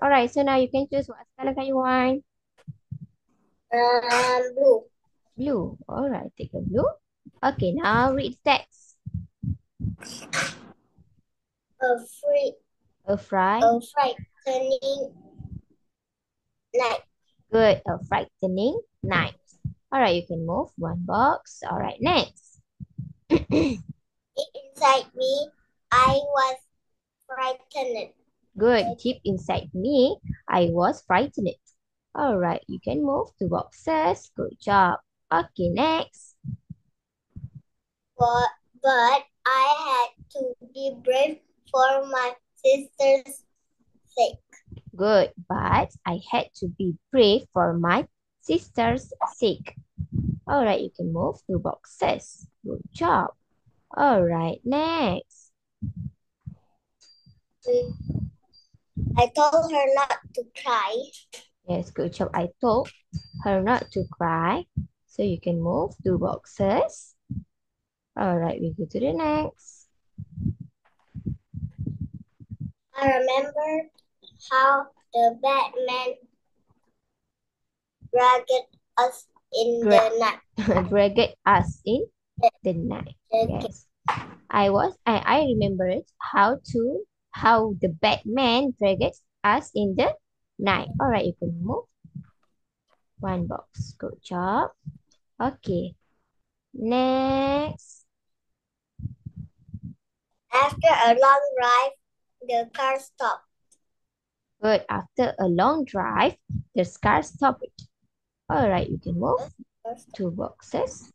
All right, so now you can choose what color can you want. Blue. Blue. All right, take a blue. Okay, now read the text. A free, A fry. a frightening night. Good. A frightening night. All right, you can move one box. All right, next. Inside me, I was frightened. Good. Deep inside me, I was frightened. All right, you can move two boxes. Good job. Okay, next. But I had to be brave for my sister's sake. Good. But I had to be brave for my sister's sake. All right, you can move two boxes. Good job. All right, next. I told her not to cry. Yes, good job. I told her not to cry. So you can move two boxes. All right, we go to the next. I remembered how the Batman dragged us in Dra the night. Dragged us in the night. Yes. I remembered how the Batman dragged us in the night. All right, you can move one box. Good job. Okay. Next. After a long drive, the car stopped. Good. After a long drive, the car stopped. All right, you can move two boxes.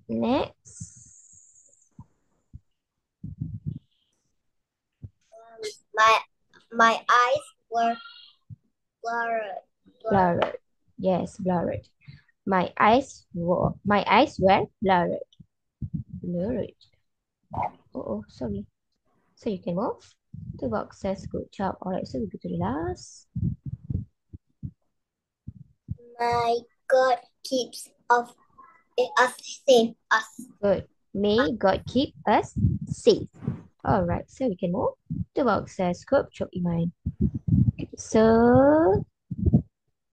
Next. My my eyes were blurred. Blurred. Yes, blurred. My eyes were blurred. Blurred. Oh, sorry. So you can move two boxes. Good job. All right, so we go to the last. My God keeps us safe. Good. May God keep us safe. All right, so we can move two boxes. Good job, Iman. So